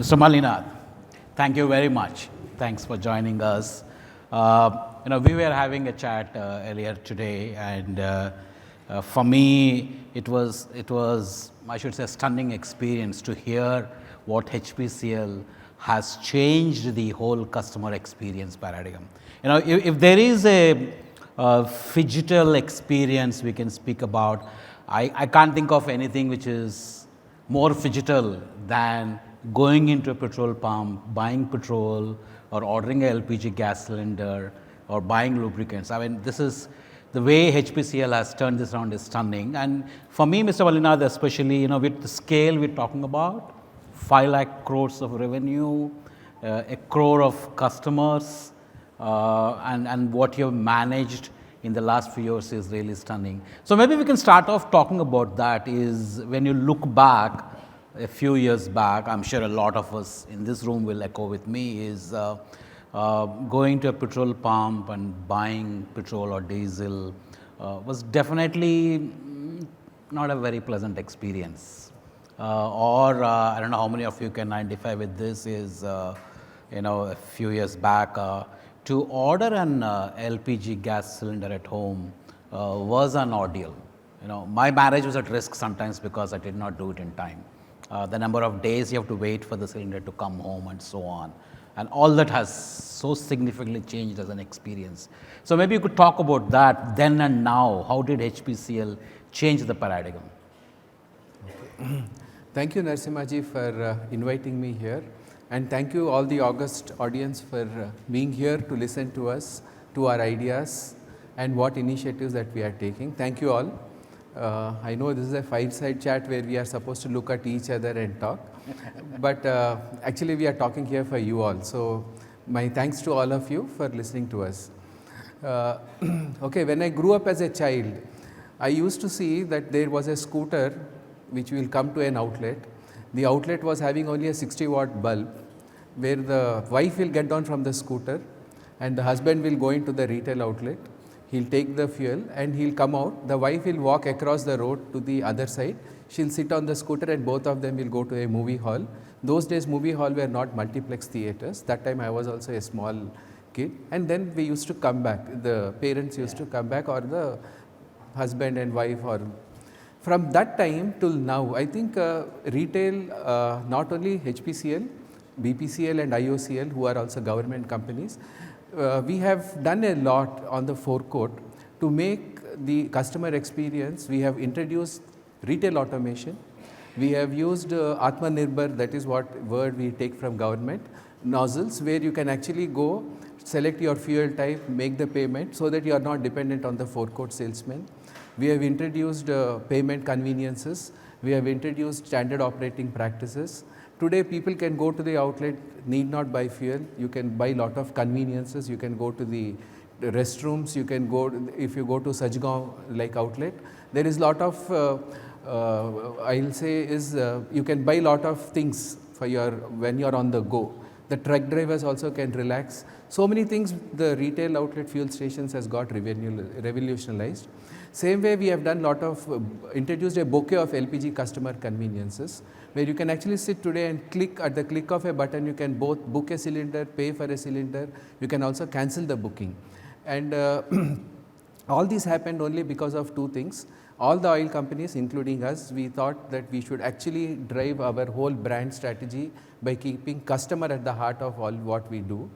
Mr. Mallinath, thank you very much. Thanks for joining us. We were having a chat earlier today, and for me, it was I should say a stunning experience to hear what HPCL has changed the whole customer experience paradigm. If there is a phygital experience we can speak about, I can't think of anything which is more phygital than going into a petrol pump, buying petrol, or ordering a LPG gas cylinder, or buying lubricants. I mean, this is the way HPCL has turned this around is stunning. And for me, Mr. Mallinath, especially, with the scale we're talking about, 5 lakh crores of revenue, a crore of customers, and what you've managed in the last few years is really stunning. So maybe we can start off talking about that. Is when you look back a few years back, I'm sure a lot of us in this room will echo with me, is going to a petrol pump and buying petrol or diesel was definitely not a very pleasant experience. I don't know how many of you can identify with this, is a few years back, to order an LPG gas cylinder at home was an ordeal. My marriage was at risk sometimes because I did not do it in time. The number of days you have to wait for the cylinder to come home and so on. And all that has so significantly changed as an experience. So maybe you could talk about that then and now. How did HPCL change the paradigm? Okay. Thank you, Narasimhaji, for inviting me here. And thank you all the august audience for being here to listen to us, to our ideas and what initiatives that we are taking. Thank you all. I know this is a fireside chat where we are supposed to look at each other and talk, but actually we are talking here for you all. So my thanks to all of you for listening to us. Okay, when I grew up as a child, I used to see that there was a scooter which will come to an outlet. The outlet was having only a 60-watt bulb, where the wife will get down from the scooter and the husband will go into the retail outlet. He'll take the fuel and he'll come out. The wife will walk across the road to the other side. She'll sit on the scooter and both of them will go to a movie hall. Those days movie hall were not multiplex theatres. That time I was also a small kid. And then we used to come back. The parents used to come back, or the husband and wife. Or from that time till now, I think retail, not only HPCL, BPCL and IOCL, who are also government companies, we have done a lot on the forecourt to make the customer experience. We have introduced retail automation. We have used Atmanirbhar, that is what word we take from government, nozzles, where you can actually go, select your fuel type, make the payment so that you are not dependent on the forecourt salesman. We have introduced payment conveniences. We have introduced standard operating practices. Today people can go to the outlet, need not buy fuel. You can buy lot of conveniences. You can go to the restrooms. You can go, if you go to Sajgaon like outlet, there is lot of, I'll say is, you can buy lot of things for your, when you are on the go. The truck drivers also can relax. So many things the retail outlet fuel stations has got revolutionized. Same way we have done lot of, introduced a bouquet of LPG customer conveniences, where you can actually sit today and click, at the click of a button, you can both book a cylinder, pay for a cylinder, you can also cancel the booking. And all this happened only because of two things. All the oil companies, including us, we thought that we should actually drive our whole brand strategy by keeping customer at the heart of all what we do.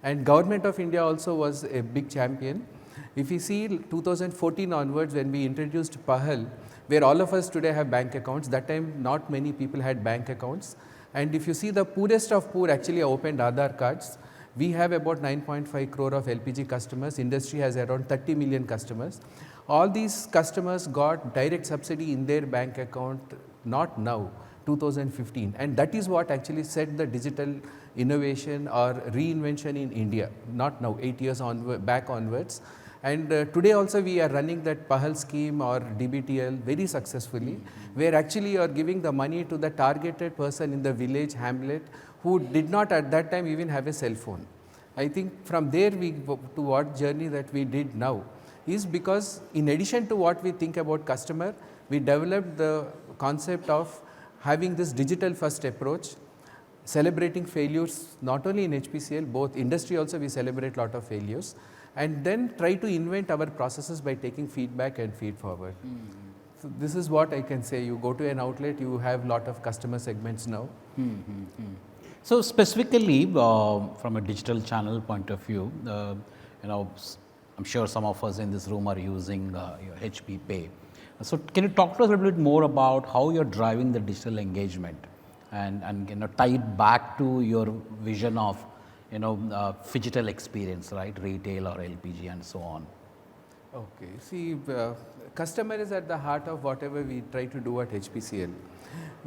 And Government of India also was a big champion. If you see 2014 onwards, when we introduced Pahal, where all of us today have bank accounts, that time not many people had bank accounts. And if you see the poorest of poor actually opened Aadhaar cards, we have about 9.5 crore of LPG customers. Industry has around 30 million customers. All these customers got direct subsidy in their bank account, not now, 2015. And that is what actually set the digital innovation or reinvention in India, not now, 8 years back onwards. And today also we are running that Pahal scheme or DBTL very successfully, where actually you are giving the money to the targeted person in the village, hamlet, who did not at that time even have a cell phone. I think from there we to what journey that we did now is because in addition to what we think about customer, we developed the concept of having this digital first approach. celebrating failures not only in HPCL, both industry also we celebrate lot of failures, and then try to invent our processes by taking feedback and feed forward. So this is what I can say. You go to an outlet, you have lot of customer segments now. So specifically from a digital channel point of view, I'm sure some of us in this room are using your HP Pay. So can you talk to us a little bit more about how you're driving the digital engagement and tie it back to your vision of phygital experience, right? Retail or LPG and so on. Okay, see, customer is at the heart of whatever we try to do at HPCL.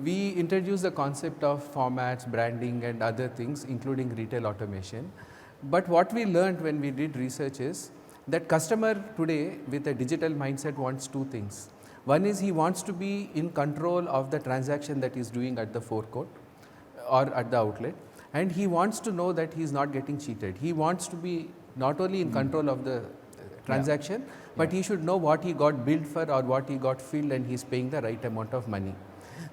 We introduce the concept of formats, branding and other things including retail automation. But what we learned when we did research is that customer today with a digital mindset wants two things. One is he wants to be in control of the transaction that he is doing at the forecourt or at the outlet, and he wants to know that he is not getting cheated. He wants to be not only in control of the transaction, but he should know what he got billed for or what he got filled, and he is paying the right amount of money.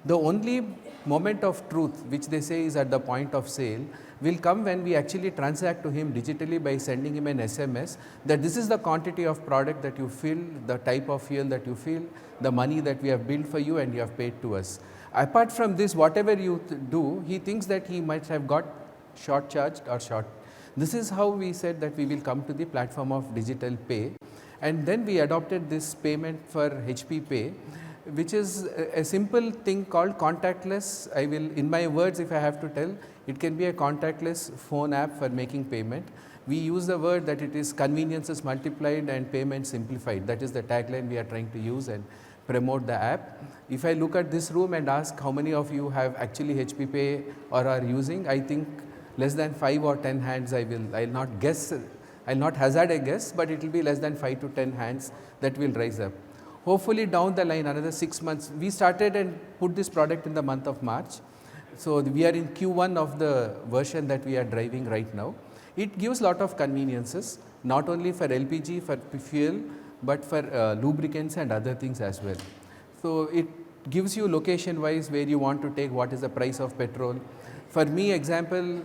The only moment of truth which they say is at the point of sale will come when we actually transact to him digitally by sending him an SMS that this is the quantity of product that you fill, the type of fuel that you fill, the money that we have billed for you and you have paid to us. Apart from this, whatever you do, he thinks that he might have got short charged or short. This is how we said that we will come to the platform of digital pay, and then we adopted this payment for HP Pay, which is a simple thing called contactless. I will, in my words, if I have to tell, it can be a contactless phone app for making payment. We use the word that it is conveniences multiplied and payment simplified. That is the tagline we are trying to use and promote the app. If I look at this room and ask how many of you have actually HP Pay or are using, I think less than 5 or 10 hands. I'll not guess, I'll not hazard a guess, but it will be less than 5 to 10 hands that will rise up. Hopefully down the line, another 6 months, we started and put this product in the month of March. So we are in Q1 of the version that we are driving right now. It gives lot of conveniences, not only for LPG, for fuel, but for lubricants and other things as well. So it gives you location wise where you want to take, what is the price of petrol. For me, example,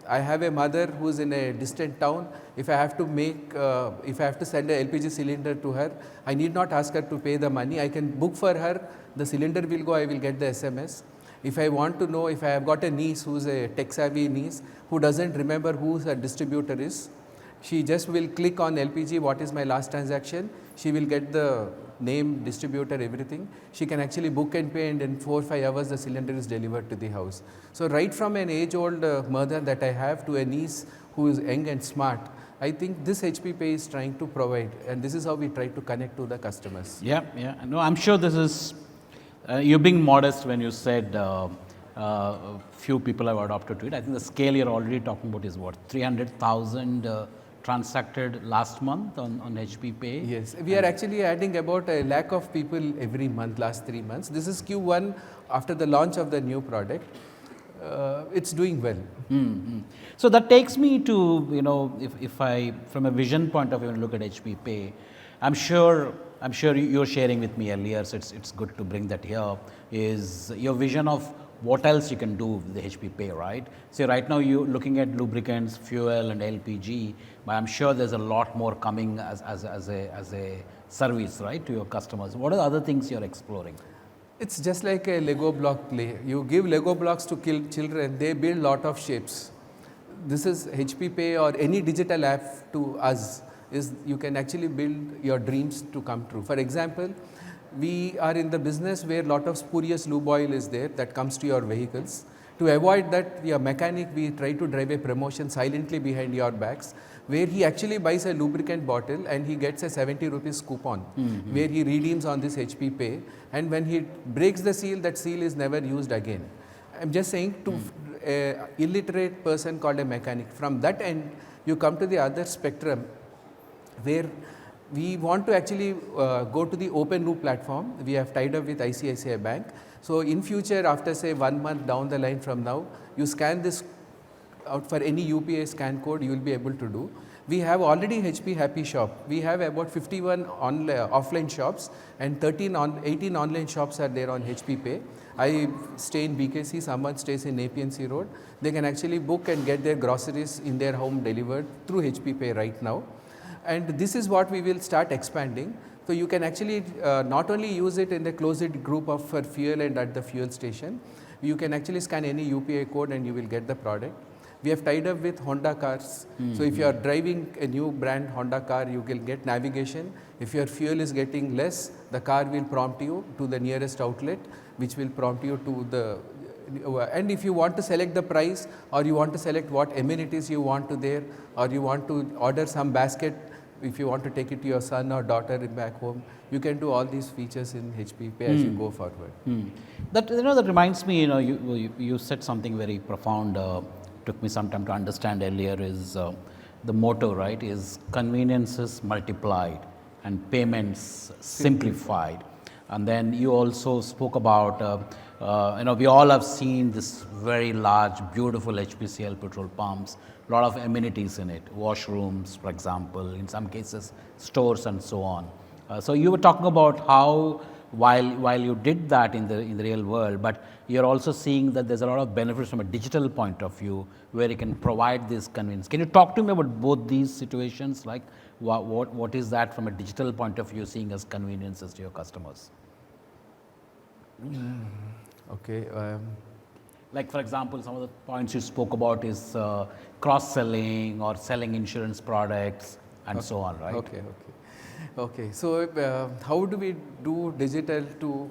I have a mother who is in a distant town. If I have to send a LPG cylinder to her, I need not ask her to pay the money. I can book for her, the cylinder will go, I will get the SMS. If I want to know, if I have got a niece who is a tech savvy niece who doesn't remember who her distributor is, she just will click on LPG, what is my last transaction, she will get the name, distributor, everything. She can actually book and pay, and in 4 or 5 hours the cylinder is delivered to the house. So right from an age-old mother that I have to a niece who is young and smart, I think this HP Pay is trying to provide, and this is how we try to connect to the customers. Yeah. No, I'm sure this is, you're being modest when you said few people have adopted to it. I think the scale you're already talking about is what, 300,000 transacted last month on HP Pay? Yes, we are actually adding about 1 lakh of people every month, last 3 months. This is Q1 after the launch of the new product. It's doing well. So that takes me to, if I, from a vision point of view, look at HP Pay, I'm sure you're sharing with me earlier, so it's good to bring that here, is your vision of what else you can do with the HP Pay, right? So right now you're looking at lubricants, fuel and LPG, but I'm sure there's a lot more coming as a service, right, to your customers. What are the other things you're exploring? It's just like a Lego block play. You give Lego blocks to children, they build lot of shapes. This is HP Pay or any digital app to us is you can actually build your dreams to come true. For example, we are in the business where lot of spurious lube oil is there that comes to your vehicles. To avoid that, we are mechanic, we try to drive a promotion silently behind your backs, where he actually buys a lubricant bottle and he gets a 70 rupees coupon, where he redeems on this HP Pay, and when he breaks the seal, that seal is never used again. I'm just saying to an illiterate person called a mechanic. From that end, you come to the other spectrum where we want to actually go to the open loop platform. We have tied up with ICICI Bank. So in future, after say 1 month down the line from now, you scan this out for any UPI scan code, you will be able to do. We have already HP Happy Shop. We have about 51 offline shops and 18 online shops are there on HP Pay. I stay in BKC, someone stays in APNC Road. They can actually book and get their groceries in their home delivered through HP Pay right now. And this is what we will start expanding. So you can actually not only use it in the closed group of for fuel and at the fuel station, you can actually scan any UPI code and you will get the product. We have tied up with Honda cars. So if you are driving a new brand Honda car, you will get navigation. If your fuel is getting less, the car will prompt you to the nearest outlet, which will prompt you to the, and if you want to select the price or you want to select what amenities you want to there, or you want to order some basket, if you want to take it to your son or daughter back home, you can do all these features in HP Pay as you go forward. That that reminds me. You said something very profound. Took me some time to understand earlier. Is the motto, right? Is conveniences multiplied and payments simplified. And then you also spoke about. We all have seen this very large, beautiful HPCL petrol pumps. A lot of amenities in it, washrooms, for example, in some cases, stores and so on. So you were talking about how while you did that in the real world, but you're also seeing that there's a lot of benefits from a digital point of view where you can provide this convenience. Can you talk to me about both these situations? Like what is that from a digital point of view, seeing as conveniences to your customers? Okay. Like for example, some of the points you spoke about is cross-selling or selling insurance products and so on, right? Okay. So how do we do digital to?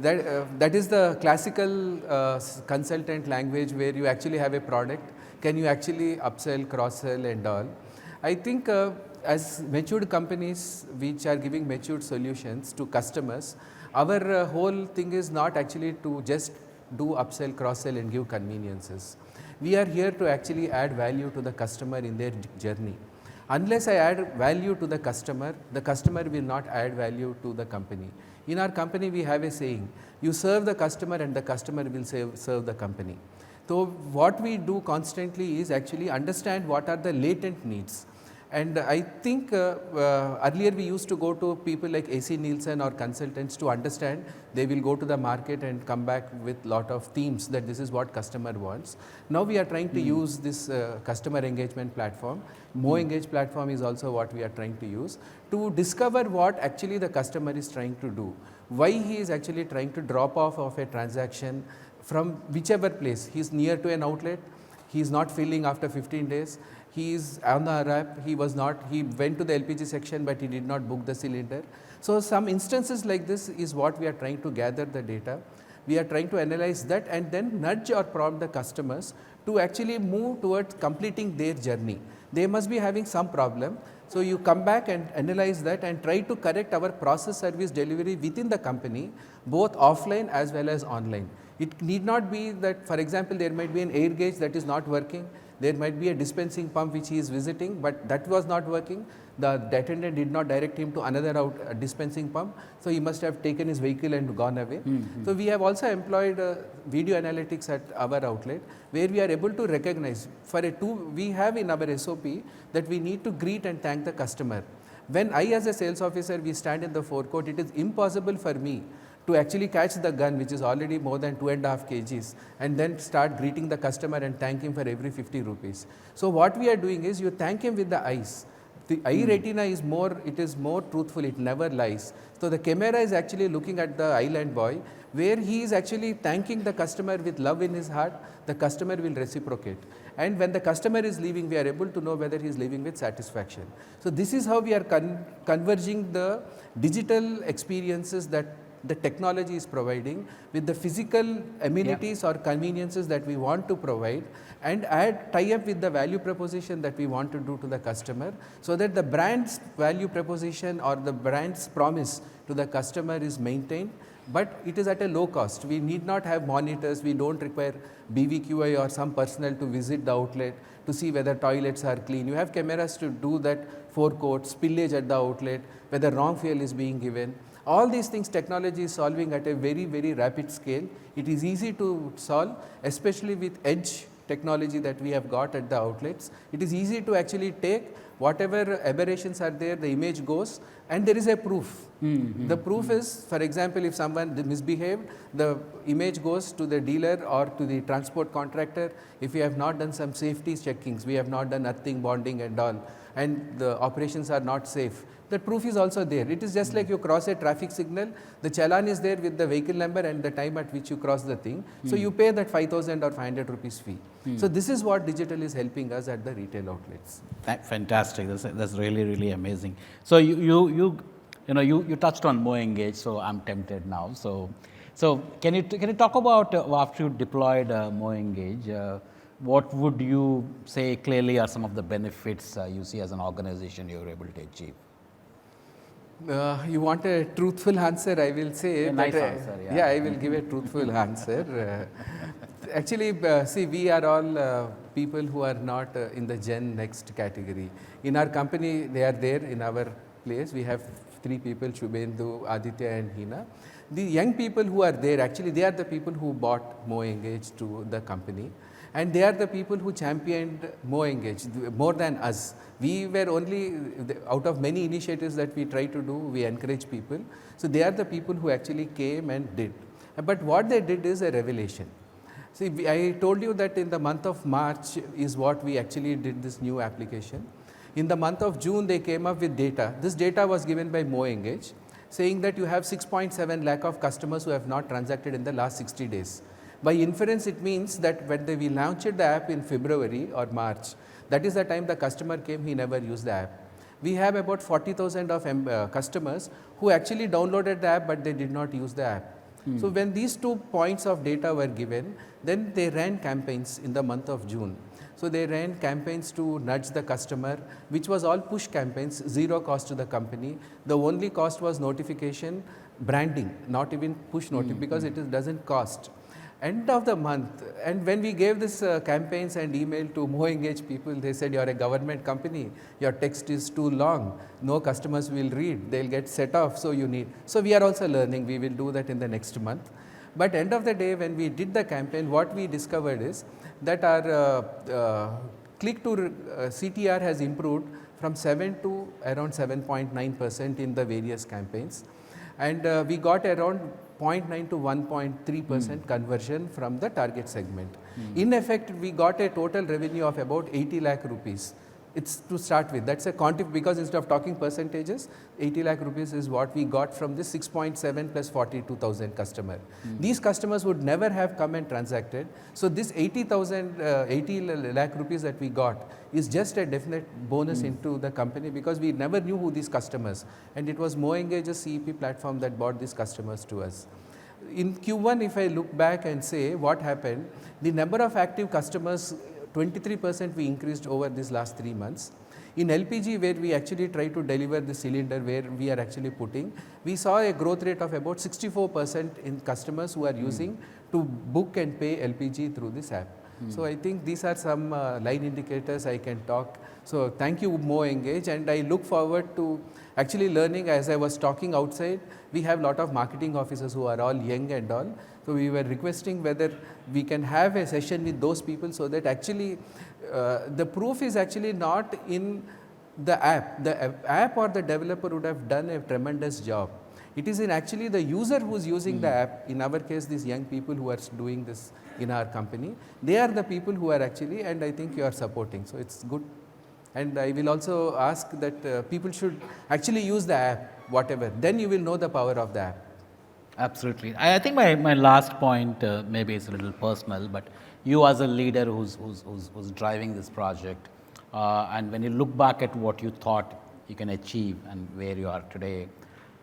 That is the classical consultant language where you actually have a product. Can you actually upsell, cross-sell, and all? I think as matured companies which are giving matured solutions to customers, our whole thing is not actually to just do upsell, cross-sell and give conveniences. We are here to actually add value to the customer in their journey. Unless I add value to the customer will not add value to the company. In our company, we have a saying, you serve the customer and the customer will serve the company. So what we do constantly is actually understand what are the latent needs. And I think earlier we used to go to people like AC Nielsen or consultants to understand. They will go to the market and come back with lot of themes that this is what customer wants. Now we are trying to use this customer engagement platform. MoEngage platform is also what we are trying to use to discover what actually the customer is trying to do. Why he is actually trying to drop off of a transaction from whichever place. He is near to an outlet. He is not filling after 15 days. He is on the app, he went to the LPG section but he did not book the cylinder. So some instances like this is what we are trying to gather the data. We are trying to analyze that and then nudge or prompt the customers to actually move towards completing their journey. They must be having some problem. So you come back and analyze that and try to correct our process service delivery within the company, both offline as well as online. It need not be that, for example, there might be an air gauge that is not working. There might be a dispensing pump which he is visiting, but that was not working. The attendant did not direct him to another dispensing pump, so he must have taken his vehicle and gone away. So we have also employed video analytics at our outlet, where we are able to recognize. We have in our SOP that we need to greet and thank the customer. When I as a sales officer, we stand in the forecourt, it is impossible for me to actually catch the gun, which is already more than 2.5 kgs, and then start greeting the customer and thank him for every 50 rupees. So what we are doing is you thank him with the eyes. The eye retina is more truthful, it never lies. So the camera is actually looking at the island boy, where he is actually thanking the customer with love in his heart. The customer will reciprocate. And when the customer is leaving, we are able to know whether he is leaving with satisfaction. So this is how we are converging the digital experiences that the technology is providing with the physical amenities or conveniences that we want to provide, and tie up with the value proposition that we want to do to the customer, so that the brand's value proposition or the brand's promise to the customer is maintained, but it is at a low cost. We need not have monitors, we don't require BVQI or some personnel to visit the outlet to see whether toilets are clean. You have cameras to do that forecourt, spillage at the outlet, whether wrong fuel is being given. All these things technology is solving at a very, very rapid scale. It is easy to solve, especially with edge technology that we have got at the outlets, it is easy to actually take whatever aberrations are there, the image goes, and there is a proof. The proof is, for example, if someone misbehaved, the image goes to the dealer or to the transport contractor. If we have not done some safety checkings, we have not done earthing, bonding and all, and the operations are not safe, the proof is also there. It is just like you cross a traffic signal, the challan is there with the vehicle number and the time at which you cross the thing. So you pay that 5,000 or 500 rupees fee. So this is what digital is helping us at the retail outlets. Fantastic. That's really, really amazing. So you touched on MoEngage, so I'm tempted now. So can you talk about after you deployed MoEngage, what would you say clearly are some of the benefits you see as an organization you were able to achieve? You want a truthful answer, I will say. A nice answer, yeah. I will give a truthful answer. Actually, see, we are all people who are not in the Gen Next category. In our company, they are there in our place. We have 3 people, Shubhendu, Aditya and Hina. The young people who are there, actually, they are the people who bought MoEngage to the company. And they are the people who championed MoEngage more than us. We were only, out of many initiatives that we try to do, we encourage people. So they are the people who actually came and did. But what they did is a revelation. See, I told you that in the month of March is what we actually did this new application. In the month of June, they came up with data. This data was given by MoEngage, saying that you have 6.7 lakh of customers who have not transacted in the last 60 days. By inference, it means that when we launched the app in February or March, that is the time the customer came, he never used the app. We have about 40,000 of customers who actually downloaded the app, but they did not use the app. So when these 2 points of data were given, then they ran campaigns in the month of June. So they ran campaigns to nudge the customer, which was all push campaigns, 0 cost to the company. The only cost was notification, branding, not even push notification, because it doesn't cost. End of the month, and when we gave this campaigns and email to MoEngage people, they said, you are a government company, your text is too long, no customers will read, they'll get set off, so you need. So we are also learning, we will do that in the next month. But end of the day, when we did the campaign, what we discovered is that our click to CTR has improved from 7 to around 7.9% in the various campaigns. And we got around 0.9 to 1.3% conversion from the target segment. In effect, we got a total revenue of about 80 lakh rupees. It's to start with. That's a because instead of talking percentages, 80 lakh rupees is what we got from this 6.7 plus 42,000 customer. These customers would never have come and transacted. So this 80 lakh rupees that we got is just a definite bonus into the company, because we never knew who these customers, and it was MoEngage's CEP platform that brought these customers to us. In Q1, if I look back and say what happened, the number of active customers 23% we increased over these last 3 months. In LPG, where we actually try to deliver the cylinder where we are actually putting, we saw a growth rate of about 64% in customers who are using to book and pay LPG through this app. So I think these are some line indicators I can talk. So thank you, MoEngage, and I look forward to actually learning. As I was talking outside, we have a lot of marketing officers who are all young and all. So we were requesting whether we can have a session with those people, so that actually the proof is actually not in the app. The app or the developer would have done a tremendous job. It is in actually the user who is using the app. In our case, these young people who are doing this in our company, they are the people who are actually, and I think you are supporting. So it's good. And I will also ask that people should actually use the app, whatever. Then you will know the power of the app. Absolutely. I think my last point, maybe it's a little personal, but you as a leader who's driving this project, and when you look back at what you thought you can achieve and where you are today,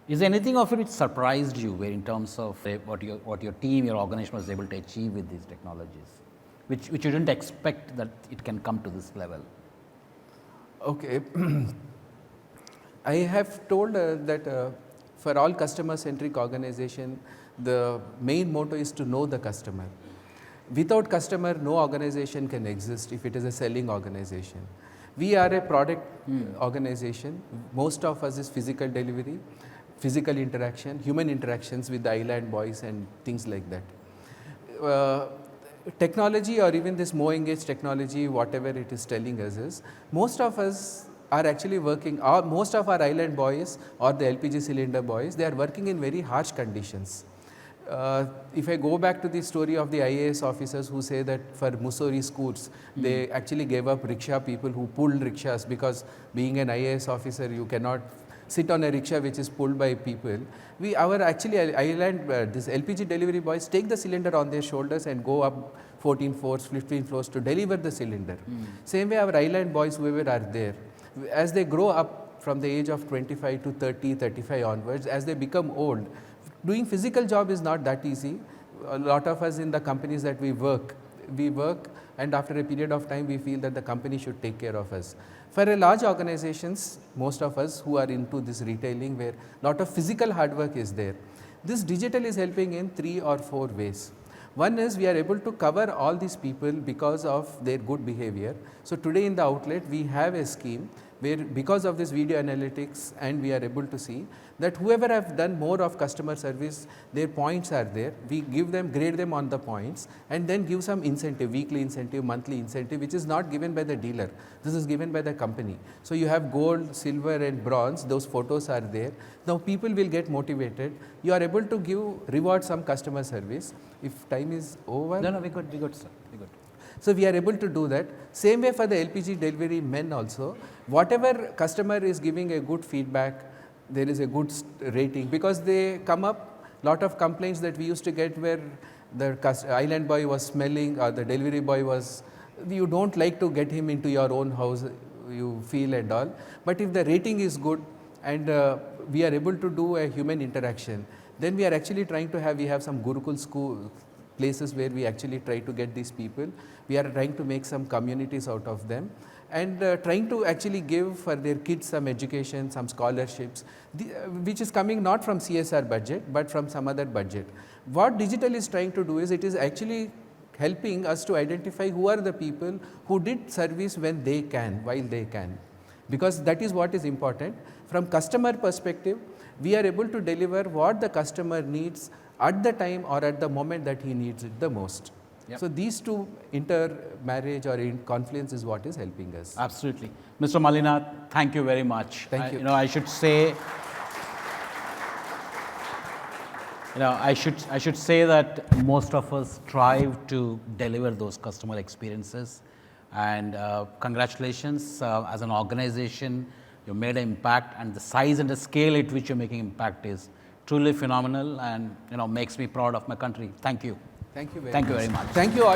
is there anything of it which surprised you, where in terms of what your team, your organization was able to achieve with these technologies, which you didn't expect that it can come to this level? Okay. I have told that for all customer-centric organization, the main motto is to know the customer. Without customer, no organization can exist if it is a selling organization. We are a product organization. Most of us is physical delivery, physical interaction, human interactions with the island boys and things like that. technology or even this MoEngage technology, whatever it is telling us is, most of us are actually working, most of our island boys or the LPG cylinder boys, they are working in very harsh conditions. If I go back to the story of the IAS officers who say that for Mussoorie schools, they actually gave up rickshaw people who pulled rickshaws, because being an IAS officer, you cannot sit on a rickshaw which is pulled by people. Our actually island, this LPG delivery boys take the cylinder on their shoulders and go up 14 floors, 15 floors to deliver the cylinder. Same way our island boys, whoever are there, as they grow up from the age of 25 to 30, 35 onwards, as they become old, doing physical job is not that easy. A lot of us in the companies that we work, and after a period of time we feel that the company should take care of us. For a large organizations, most of us who are into this retailing where lot of physical hard work is there, this digital is helping in 3 or 4 ways. One is we are able to cover all these people because of their good behavior. So today in the outlet we have a scheme where because of this video analytics, and we are able to see that whoever have done more of customer service, their points are there. We give them, grade them on the points, and then give some incentive, weekly incentive, monthly incentive, which is not given by the dealer. This is given by the company. So you have gold, silver and bronze, those photos are there. Now people will get motivated. You are able to give, reward some customer service. If time is over. No, we good, sir. We good. So we are able to do that. Same way for the LPG delivery men also. Whatever customer is giving a good feedback, there is a good rating, because they come up, lot of complaints that we used to get where the island boy was smelling or the delivery boy was, you don't like to get him into your own house, you feel and all. But if the rating is good and we are able to do a human interaction, then we are actually trying to have, we have some Gurukul school places where we actually try to get these people. We are trying to make some communities out of them, and trying to actually give for their kids some education, some scholarships, which is coming not from CSR budget but from some other budget. What digital is trying to do is, it is actually helping us to identify who are the people who did service when they can, while they can, because that is what is important. From customer perspective, we are able to deliver what the customer needs at the time or at the moment that he needs it the most. Yep. So these two intermarriage or in confluence is what is helping us. Absolutely. Mr. Mallinath, thank you very much. Thank you. I should say, I should say that most of us strive to deliver those customer experiences, and congratulations, as an organization, you made an impact, and the size and the scale at which you're making impact is truly phenomenal, and makes me proud of my country. Thank you. Thank you very Thank much. you very much. Thank you all.